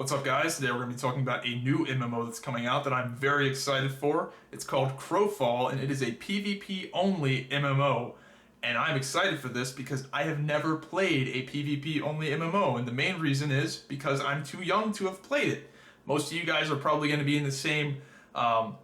What's up, guys? Today we're going to be talking about a new MMO that's coming out that I'm very excited for. It's called Crowfall, and it is a PvP only MMO. And I'm excited for this because I have never played a PvP only MMO, and the main reason is because I'm too young to have played it. Most of you guys are probably going to be in the same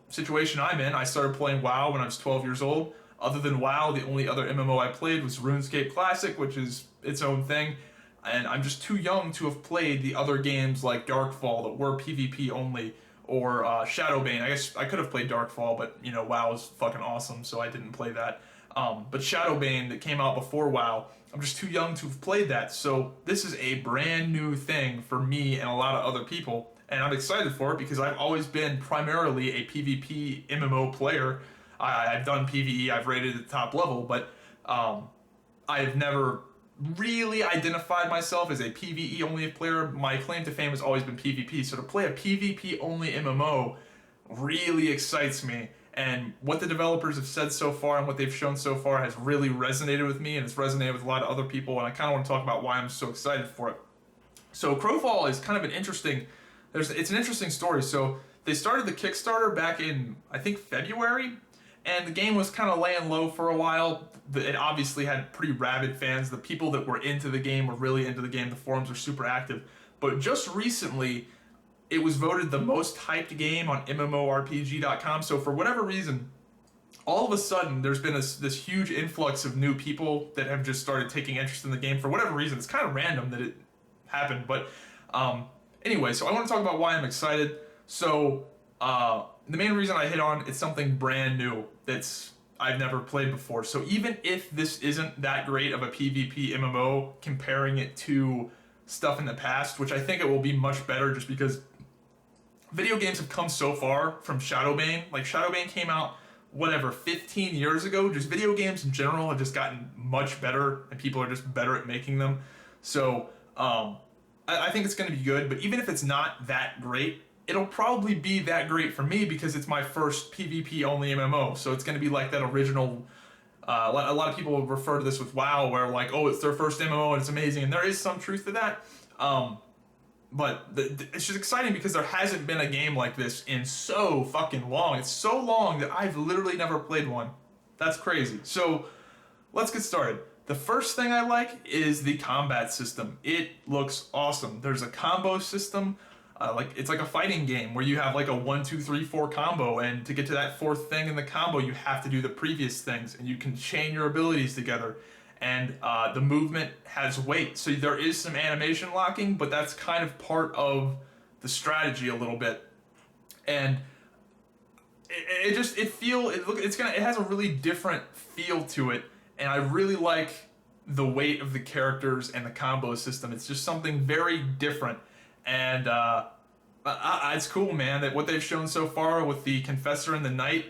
situation I'm in. I started playing WoW when I was 12 years old. Other than WoW, the only other MMO I played was RuneScape Classic, which is its own thing. And I'm just too young to have played the other games like Darkfall that were PvP only, or Shadowbane. I guess I could have played Darkfall, but you know, WoW is fucking awesome, so I didn't play that. But Shadowbane that came out before WoW, I'm just too young to have played that. So this is a brand new thing for me and a lot of other people, and I'm excited for it because I've always been primarily a PvP MMO player. I've done PvE, I've rated at the top level, but I've never really identified myself as a PvE only player. My claim to fame has always been PvP, so to play a PvP only MMO really excites me, and what the developers have said so far and what they've shown so far has really resonated with me, and it's resonated with a lot of other people, and I kind of want to talk about why I'm so excited for it. So Crowfall is kind of an interesting, it's an interesting story. So they started the Kickstarter back in, I think, February, and the game was kind of laying low for a while. It obviously had pretty rabid fans. The people that were into the game were really into the game. The forums are super active. But just recently, it was voted the most hyped game on MMORPG.com. So for whatever reason, all of a sudden, there's been this huge influx of new people that have just started taking interest in the game. For whatever reason, it's kind of random that it happened. But anyway, so I want to talk about why I'm excited. So the main reason I hit on, it's something brand new that's I've never played before. So even if this isn't that great of a PvP MMO, comparing it to stuff in the past, which I think it will be much better just because video games have come so far from Shadowbane. Like Shadowbane came out, 15 years ago. Just video games in general have just gotten much better, and people are just better at making them. So I think it's going to be good, but even if it's not that great, it'll probably be that great for me because it's my first PvP only MMO. So it's going to be like that original, a lot of people refer to this with WoW where like, oh, it's their first MMO and it's amazing. And there is some truth to that. But it's just exciting because there hasn't been a game like this in so fucking long. It's so long that I've literally never played one. That's crazy. So let's get started. The first thing I like is the combat system. It looks awesome. There's a combo system. It's like a fighting game where you have like a 1, 2, 3, 4 combo, and to get to that fourth thing in the combo, you have to do the previous things, and you can chain your abilities together. And the movement has weight, so there is some animation locking, but that's kind of part of the strategy a little bit. And it has a really different feel to it, and I really like the weight of the characters and the combo system. It's just something very different. And it's cool, man, that what they've shown so far with the Confessor and the Knight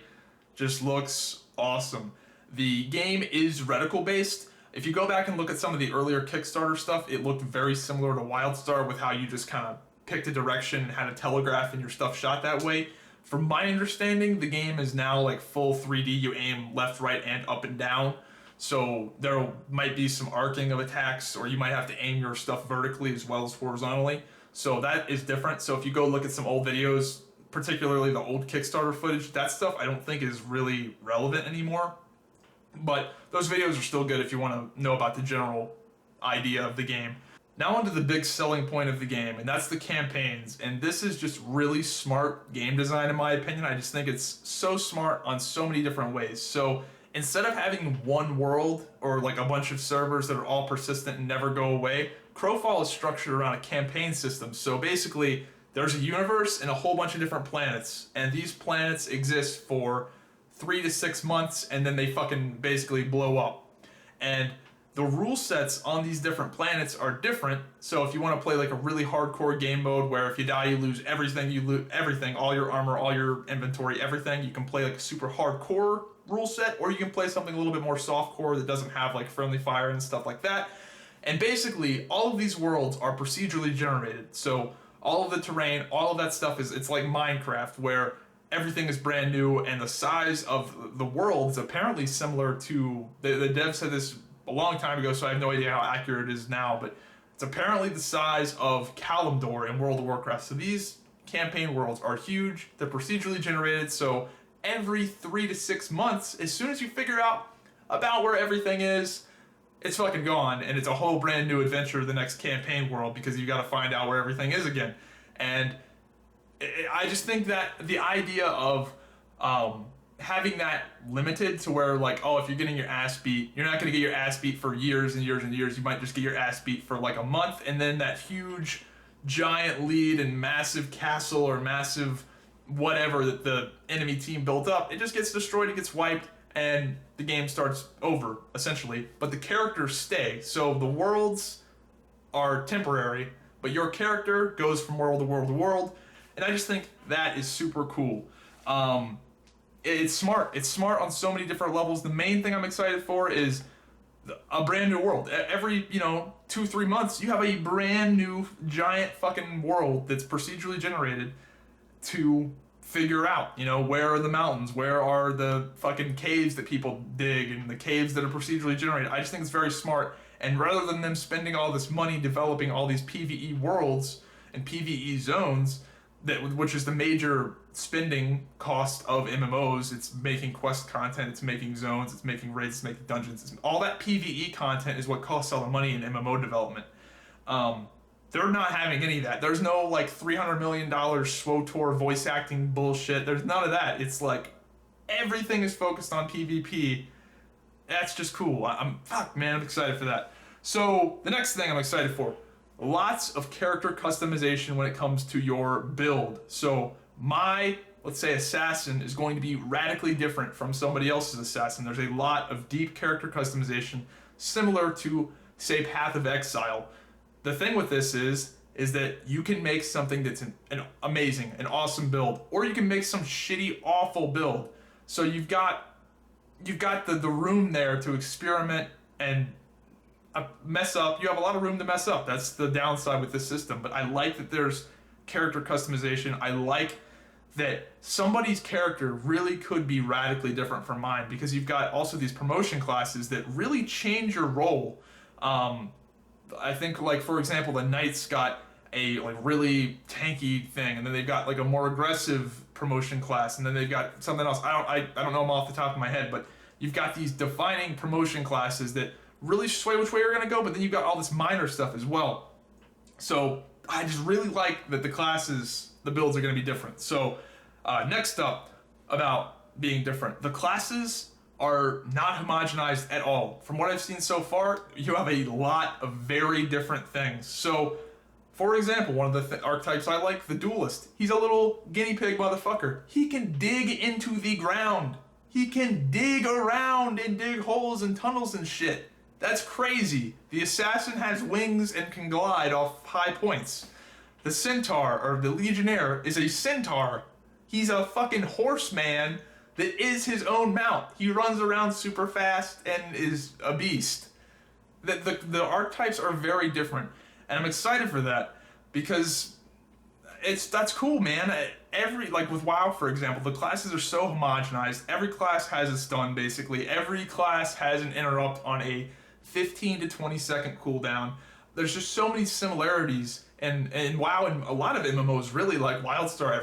just looks awesome. The game is reticle based. If you go back and look at some of the earlier Kickstarter stuff, it looked very similar to WildStar with how you just kind of picked a direction and had a telegraph and your stuff shot that way. From my understanding, the game is now like full 3D. You aim left, right, and up and down. So there might be some arcing of attacks, or you might have to aim your stuff vertically as well as horizontally. So that is different. So if you go look at some old videos, particularly the old Kickstarter footage, that stuff I don't think is really relevant anymore. But those videos are still good if you want to know about the general idea of the game. Now onto the big selling point of the game, and that's the campaigns. And this is just really smart game design in my opinion. I just think it's so smart on so many different ways. So instead of having one world or like a bunch of servers that are all persistent and never go away, Crowfall is structured around a campaign system. So basically, there's a universe and a whole bunch of different planets, and these planets exist for 3 to 6 months, and then they fucking basically blow up. And the rule sets on these different planets are different. So if you want to play like a really hardcore game mode where if you die you lose everything, all your armor, all your inventory, everything, you can play like a super hardcore rule set, or you can play something a little bit more softcore that doesn't have like friendly fire and stuff like that. And basically, all of these worlds are procedurally generated. So all of the terrain, all of that stuff it's like Minecraft, where everything is brand new, and the size of the world is apparently similar to, the dev said this a long time ago, so I have no idea how accurate it is now, but it's It's apparently the size of Kalimdor in World of Warcraft. So these campaign worlds are huge. They're procedurally generated. So every 3 to 6 months, as soon as you figure out about where everything is, it's fucking gone, and it's a whole brand new adventure, the next campaign world, because you got to find out where everything is again. And I just think that the idea of having that limited to where, like, oh, if you're getting your ass beat, you're not going to get your ass beat for years and years and years. You might just get your ass beat for like a month, and then that huge giant lead and massive castle or massive whatever that the enemy team built up, it just gets destroyed, it gets wiped, and the game starts over, essentially. But the characters stay. So the worlds are temporary, but your character goes from world to world to world. And I just think that is super cool. It's smart. It's smart on so many different levels. The main thing I'm excited for is a brand new world. Every, 2-3 months, you have a brand new giant fucking world that's procedurally generated to figure out, where are the mountains, where are the fucking caves that people dig, and the caves that are procedurally generated. I just think it's very smart, and rather than them spending all this money developing all these PvE worlds and PvE zones, which is the major spending cost of MMOs, it's making quest content, it's making zones, it's making raids, it's making dungeons, all that PvE content is what costs all the money in MMO development. They're not having any of that. There's no like $300 million SWTOR voice acting bullshit. There's none of that. It's like everything is focused on PvP. That's just cool. I'm excited for that. So the next thing I'm excited for, lots of character customization when it comes to your build. So my, let's say, assassin is going to be radically different from somebody else's assassin. There's a lot of deep character customization similar to, say, Path of Exile. The thing with this is that you can make something that's an amazing, an awesome build, or you can make some shitty, awful build. So you've got the room there to experiment and mess up. You have a lot of room to mess up. That's the downside with this system. But I like that there's character customization. I like that somebody's character really could be radically different from mine, because you've got also these promotion classes that really change your role. I think, like, for example, the Knight's got a like really tanky thing, and then they've got like a more aggressive promotion class, and then they've got something else. I don't know them off the top of my head, but you've got these defining promotion classes that really sway which way you're gonna go, but then you've got all this minor stuff as well. So I just really like that the builds are gonna be different. So next up, about being different, the classes are not homogenized at all. From what I've seen so far, you have a lot of very different things. So, for example, one of the archetypes I like, the Duelist. He's a little guinea pig motherfucker. He can dig into the ground. He can dig around and dig holes and tunnels and shit. That's crazy. The Assassin has wings and can glide off high points. The Centaur, or the Legionnaire, is a centaur. He's a fucking horseman that is his own mount. He runs around super fast and is a beast. The archetypes are very different, and I'm excited for that because that's cool, man. Like with WoW, for example, the classes are so homogenized. Every class has a stun, basically. Every class has an interrupt on a 15 to 20 second cooldown. There's just so many similarities, and WoW and a lot of MMOs, really, like WildStar,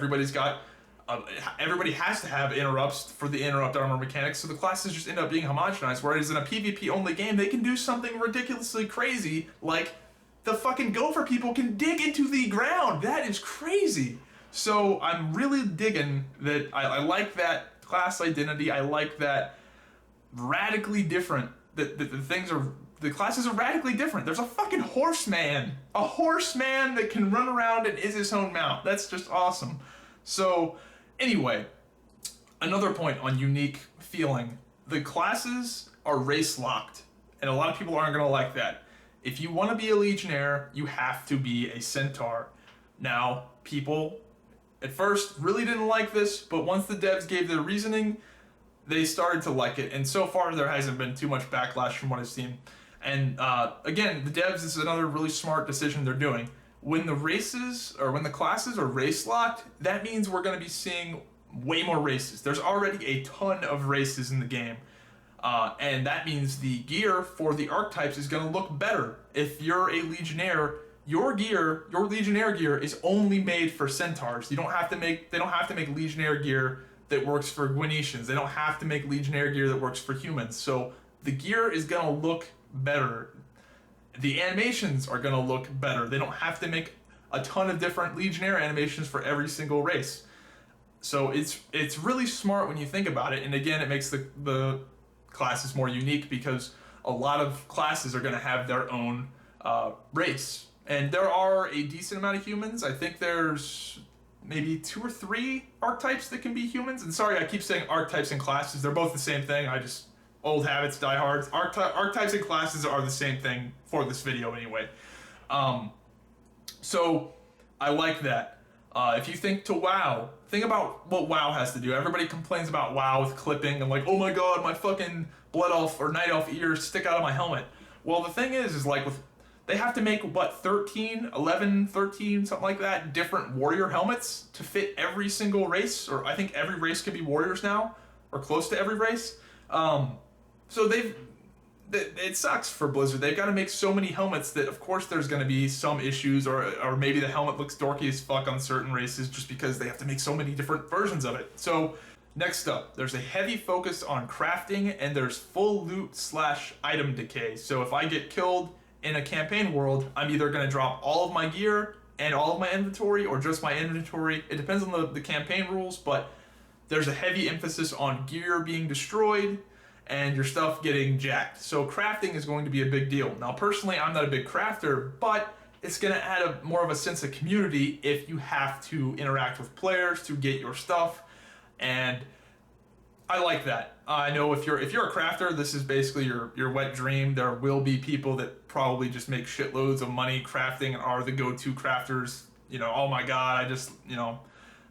everybody has to have interrupts for the interrupt armor mechanics, so the classes just end up being homogenized, whereas in a PvP only game, they can do something ridiculously crazy, like the fucking gopher people can dig into the ground. That is crazy. So I'm really digging that. I like that class identity. I like that radically different, the classes are radically different. There's a fucking horseman. A horseman that can run around and is his own mount. That's just awesome. So, anyway, another point on unique feeling. The classes are race locked, and a lot of people aren't going to like that. If you want to be a Legionnaire, you have to be a Centaur. Now, people at first really didn't like this, but once the devs gave their reasoning, they started to like it, and so far there hasn't been too much backlash from what I've seen. And again, the devs, this is another really smart decision they're doing. When the classes are race locked, that means we're going to be seeing way more races. There's already a ton of races in the game. And that means the gear for the archetypes is going to look better. If you're a legionnaire, your legionnaire gear is only made for centaurs. You don't have to make, they don't have to make legionnaire gear that works for Guinetians. They don't have to make legionnaire gear that works for humans. So the gear is going to look better. The animations are going to look better. They don't have to make a ton of different legionnaire animations for every single race. So it's really smart when you think about it. And again, it makes the classes more unique because a lot of classes are going to have their own race. And there are a decent amount of humans. I think there's maybe 2 or 3 archetypes that can be humans. And sorry, I keep saying archetypes and classes. They're both the same thing. Old habits die hard. Archetypes and classes are the same thing for this video anyway. So I like that. If you think to WoW, think about what WoW has to do. Everybody complains about WoW with clipping and like, oh my god, my fucking blood elf or night elf ears stick out of my helmet. Well, the thing is like they have to make what, 13, something like that, different warrior helmets to fit every single race, or I think every race can be warriors now, or close to every race. So it sucks for Blizzard. They've got to make so many helmets that of course there's going to be some issues, or maybe the helmet looks dorky as fuck on certain races just because they have to make so many different versions of it. So next up, there's a heavy focus on crafting, and there's full loot / item decay. So if I get killed in a campaign world, I'm either going to drop all of my gear and all of my inventory, or just my inventory. It depends on the campaign rules, but there's a heavy emphasis on gear being destroyed and your stuff getting jacked. So crafting is going to be a big deal. Now, personally, I'm not a big crafter, but it's going to add more of a sense of community if you have to interact with players to get your stuff, and I like that. I know if you're a crafter, this is basically your wet dream. There will be people that probably just make shitloads of money crafting and are the go-to crafters. You know, oh my god,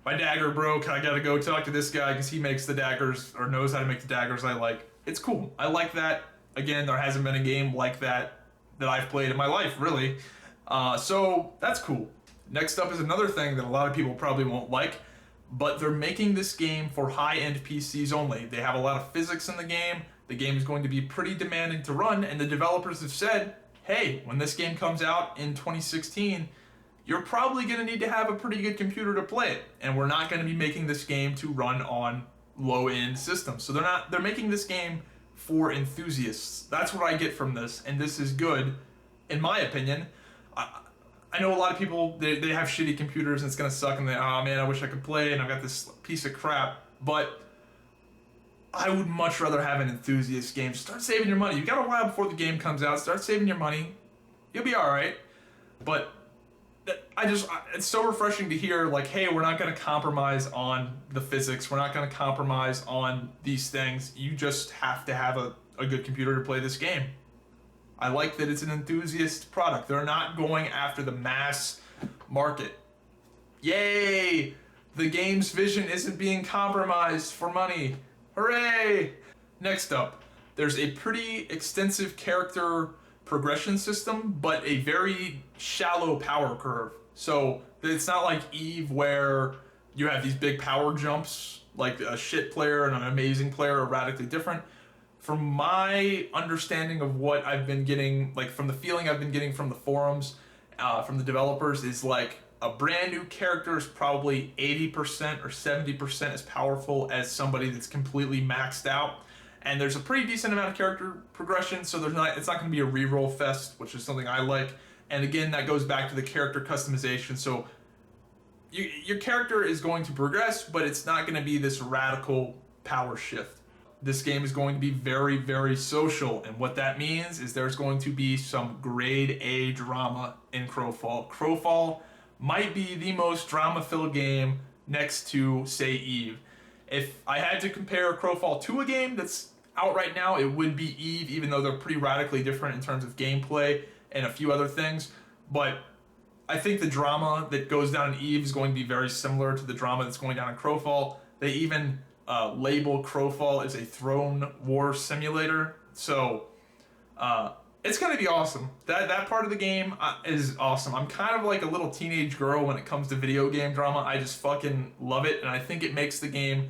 my dagger broke. I gotta go talk to this guy because he makes the daggers or knows how to make the daggers I like. It's cool. I like that. Again, there hasn't been a game like that I've played in my life, really. So that's cool. Next up is another thing that a lot of people probably won't like, but they're making this game for high-end PCs only. They have a lot of physics in the game. The game is going to be pretty demanding to run, and the developers have said, hey, when this game comes out in 2016, you're probably going to need to have a pretty good computer to play it, and we're not going to be making this game to run on low-end systems. So they're making this game for enthusiasts. That's what I get from this, and this is good, in my opinion. I know a lot of people, they have shitty computers and it's gonna suck, and they, oh man, I wish I could play and I've got this piece of crap, but I would much rather have an enthusiast game. Start saving your money. You got a while before the game comes out. Start saving your money. You'll be alright. But it's so refreshing to hear, like, hey, we're not gonna compromise on the physics. We're not gonna compromise on these things. You just have to have a good computer to play this game. I like that it's an enthusiast product. They're not going after the mass market. Yay! The game's vision isn't being compromised for money. Hooray! Next up, there's a pretty extensive character progression system, but a very shallow power curve. So it's not like Eve where you have these big power jumps, like a shit player and an amazing player are radically different. From my understanding of what I've been getting, like from the feeling I've been getting from the forums, from the developers, is like a brand new character is probably 80% or 70% as powerful as somebody that's completely maxed out. And there's a pretty decent amount of character progression, so it's not going to be a reroll fest, which is something I like. And again, that goes back to the character customization. So your character is going to progress, but it's not going to be this radical power shift. This game is going to be very, very social, and what that means is there's going to be some grade A drama in Crowfall. Crowfall might be the most drama-filled game next to, say, Eve. If I had to compare Crowfall to a game that's out right now, it would be Eve, even though they're pretty radically different in terms of gameplay and a few other things. But I think the drama that goes down in Eve is going to be very similar to the drama that's going down in Crowfall. They even label Crowfall as a Throne War Simulator, so it's gonna be awesome. That part of the game is awesome. I'm kind of like a little teenage girl when it comes to video game drama. I just fucking love it, and I think it makes the game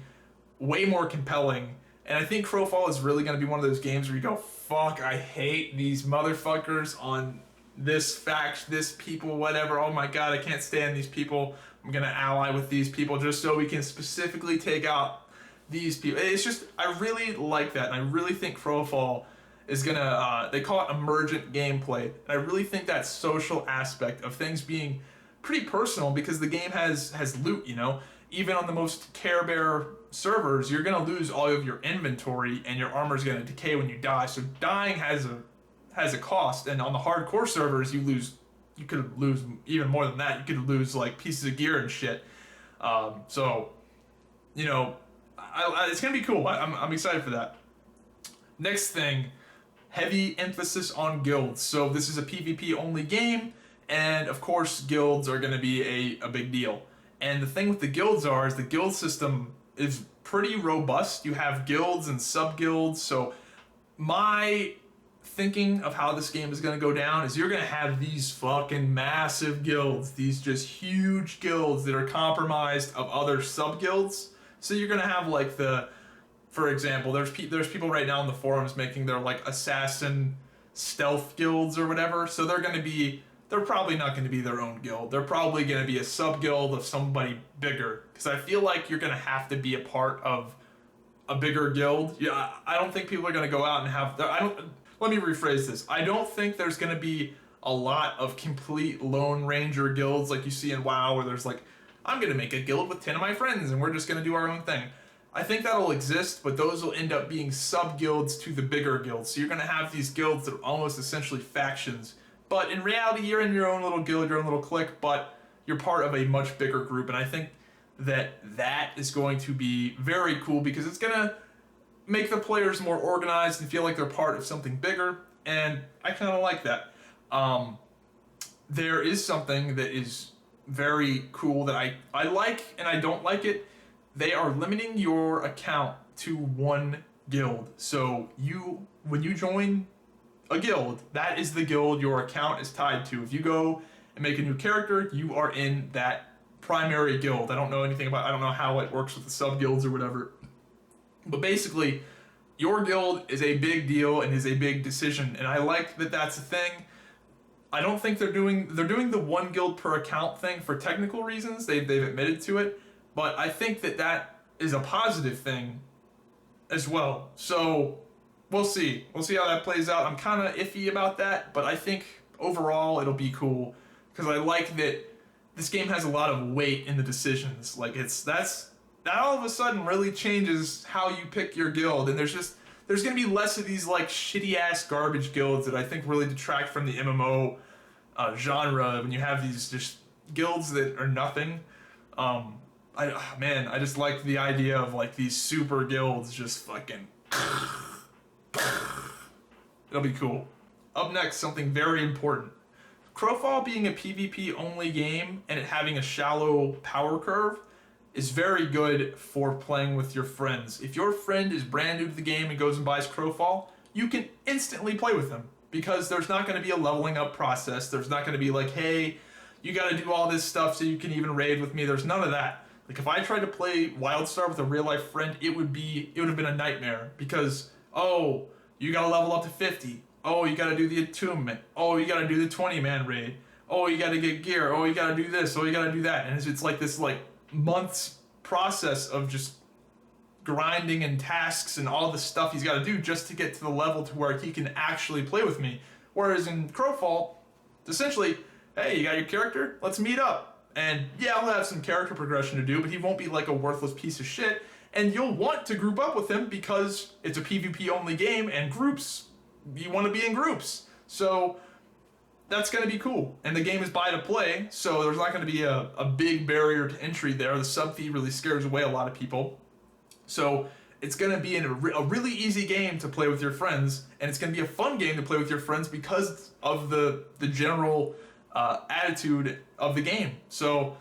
way more compelling And I think Crowfall is really going to be one of those games where you go, fuck, I hate these motherfuckers on this fact, this people, whatever. Oh my god, I can't stand these people. I'm going to ally with these people just so we can specifically take out these people. It's just, I really like that. And I really think Crowfall is going to, they call it emergent gameplay. And I really think that social aspect of things being pretty personal, because the game has loot, you know? Even on the most Care Bear servers, you're going to lose all of your inventory and your armor is going to decay when you die. So dying has a cost, and on the hardcore servers you could lose even more than that. You could lose like pieces of gear and shit. So you know, it's going to be cool. I'm excited for that. Next thing, heavy emphasis on guilds. So this is a PvP only game, and of course guilds are going to be a big deal. And the thing with the guilds is the guild system is pretty robust. You have guilds and sub-guilds. So my thinking of how this game is going to go down is you're going to have these fucking massive guilds, these just huge guilds that are comprised of other sub-guilds. So you're going to have like for example, there's people right now in the forums making their like assassin stealth guilds or whatever. So they're probably not going to be their own guild. They're probably going to be a sub-guild of somebody bigger. Because I feel like you're going to have to be a part of a bigger guild. Yeah, I don't think people are going to go out and have... Let me rephrase this. I don't think there's going to be a lot of complete Lone Ranger guilds like you see in WoW, where there's like, I'm going to make a guild with 10 of my friends and we're just going to do our own thing. I think that'll exist, but those will end up being sub-guilds to the bigger guilds. So you're going to have these guilds that are almost essentially factions. But in reality, you're in your own little guild, your own little clique, but you're part of a much bigger group. And I think that is going to be very cool, because it's going to make the players more organized and feel like they're part of something bigger. And I kind of like that. There is something that is very cool that I like and I don't like it. They are limiting your account to one guild. So when you join a guild, that is the guild your account is tied to. If you go and make a new character, you are in that primary guild. I don't know how it works with the sub guilds or whatever, but basically your guild is a big deal and is a big decision, and I like that that's a thing. I don't think they're doing the one guild per account thing for technical reasons. They've admitted to it, but I think that is a positive thing as well. So we'll see how that plays out. I'm kind of iffy about that, but I think overall it'll be cool, because I like that this game has a lot of weight in the decisions. Like that all of a sudden really changes how you pick your guild, and there's gonna be less of these like shitty ass garbage guilds that I think really detract from the MMO genre. When you have these just guilds that are nothing, I just like the idea of like these super guilds just fucking. It'll be cool. Up next, something very important. Crowfall being a PvP only game and it having a shallow power curve is very good for playing with your friends. If your friend is brand new to the game and goes and buys Crowfall, you can instantly play with them, because there's not going to be a leveling up process. There's not going to be like, hey, you got to do all this stuff so you can even raid with me. There's none of that. Like if I tried to play WildStar with a real life friend, it would have been a nightmare, because you gotta level up to 50. Oh, you gotta do the attunement. Oh, you gotta do the 20-man raid. Oh, you gotta get gear. Oh, you gotta do this. Oh, you gotta do that. And it's like this like months process of just grinding and tasks and all the stuff he's gotta do just to get to the level to where he can actually play with me. Whereas in Crowfall, it's essentially, hey, you got your character? Let's meet up. And yeah, he'll have some character progression to do, but he won't be like a worthless piece of shit. And you'll want to group up with him because it's a PvP only game, and you want to be in groups. So that's going to be cool. And the game is buy to play, so there's not going to be a big barrier to entry there. The sub fee really scares away a lot of people. So it's going to be a really easy game to play with your friends, and it's going to be a fun game to play with your friends because of the general attitude of the game. So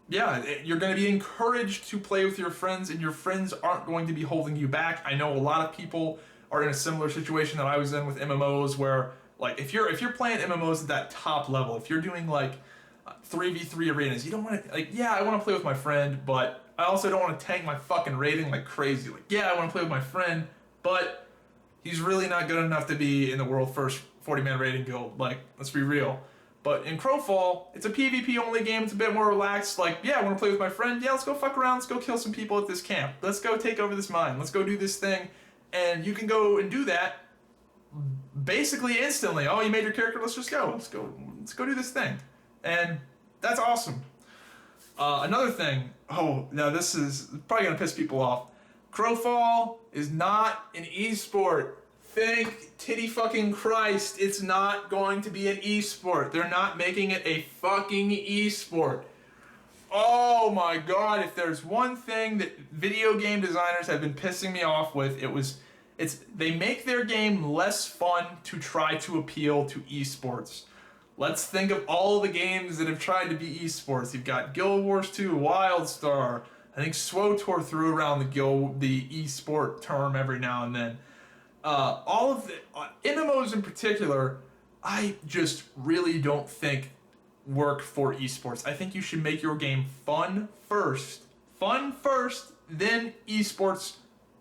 yeah, you're going to be encouraged to play with your friends, and your friends aren't going to be holding you back. I know a lot of people are in a similar situation that I was in with MMOs, where like if you're playing MMOs at that top level, if you're doing like 3v3 arenas, you don't want to, like, yeah, I want to play with my friend, but I also don't want to tank my fucking rating like crazy. Like, yeah, I want to play with my friend, but he's really not good enough to be in the world first 40-man rating guild. Like, let's be real. But in Crowfall, it's a PvP only game. It's a bit more relaxed. Like, yeah, I want to play with my friend. Yeah, let's go fuck around. Let's go kill some people at this camp. Let's go take over this mine. Let's go do this thing. And you can go and do that basically instantly. Oh, you made your character. Let's just go. Let's go do this thing. And that's awesome. Another thing. Oh, now this is probably going to piss people off. Crowfall is not an esport. Thank titty fucking Christ, it's not going to be an esport. They're not making it a fucking esport. Oh my god, if there's one thing that video game designers have been pissing me off with, it's they make their game less fun to try to appeal to esports. Let's think of all the games that have tried to be esports. You've got Guild Wars 2, WildStar. I think SWTOR threw around the esport term every now and then. All of the MMOs in particular, I just really don't think work for esports. I think you should make your game fun first, then esports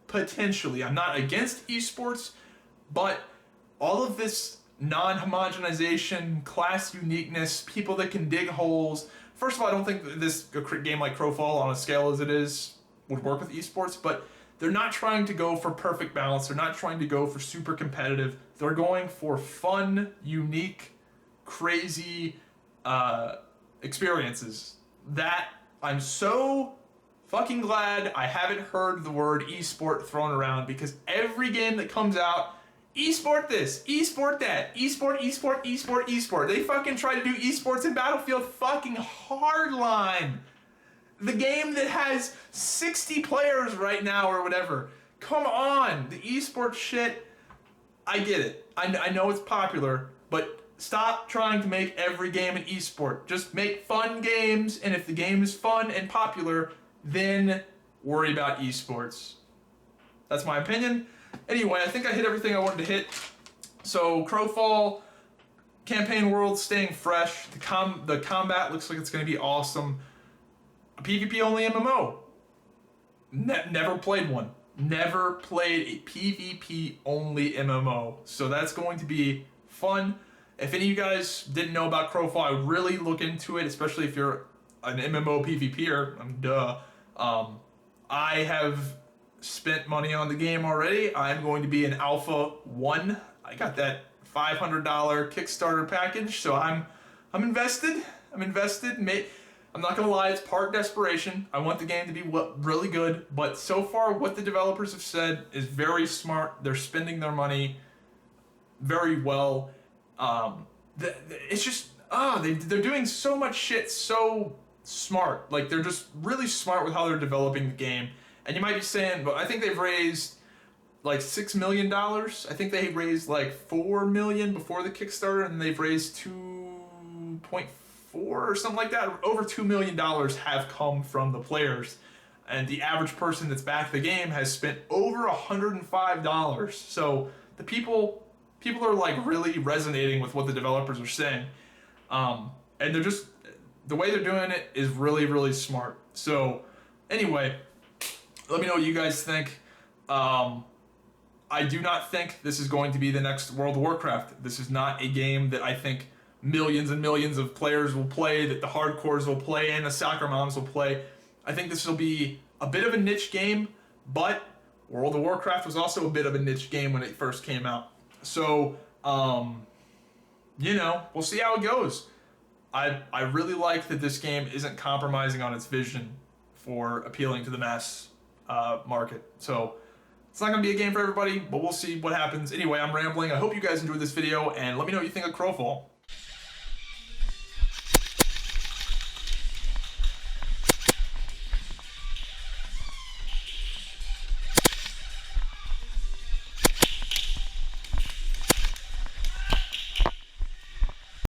potentially. I'm not against esports, but all of this non-homogenization, class uniqueness, people that can dig holes. First of all, I don't think this game like Crowfall, on a scale as it is, would work with esports, but they're not trying to go for perfect balance. They're not trying to go for super competitive. They're going for fun, unique, crazy experiences. That I'm so fucking glad I haven't heard the word esport thrown around, because every game that comes out, esport this, esport that, esport. They fucking try to do esports in Battlefield fucking Hardline. The game that has 60 players right now or whatever. Come on, the esports shit, I get it. I know it's popular, but stop trying to make every game an esport. Just make fun games, and if the game is fun and popular, then worry about esports. That's my opinion. Anyway, I think I hit everything I wanted to hit. So, Crowfall, campaign world staying fresh. The combat looks like it's going to be awesome. A PvP only MMO. Never played one. Never played a PvP only MMO. So that's going to be fun. If any of you guys didn't know about Crowfall, I would really look into it, especially if you're an MMO PvPer. Duh. I have spent money on the game already. I'm going to be an Alpha 1. I got that $500 Kickstarter package, so I'm invested. I'm not gonna lie, it's part desperation. I want the game to be really good, but so far what the developers have said is very smart. They're spending their money very well. It's just, they're doing so much shit so smart. Like, they're just really smart with how they're developing the game. And you might be saying, but I think they've raised like $6 million. I think they raised like $4 million before the Kickstarter, and they've raised 2.4 or something like that. Over $2 million have come from the players, and the average person that's backed the game has spent over $105. So the people are like really resonating with what the developers are saying, and they're just, the way they're doing it is really, really smart. So anyway, let me know what you guys think. I do not think this is going to be the next World of Warcraft. This is not a game that I think millions and millions of players will play, that the hardcores will play, and the soccer moms will play. I think this will be a bit of a niche game, but World of Warcraft was also a bit of a niche game when it first came out. So, we'll see how it goes. I really like that this game isn't compromising on its vision for appealing to the mass market. So it's not going to be a game for everybody, but we'll see what happens. Anyway, I'm rambling. I hope you guys enjoyed this video, and let me know what you think of Crowfall.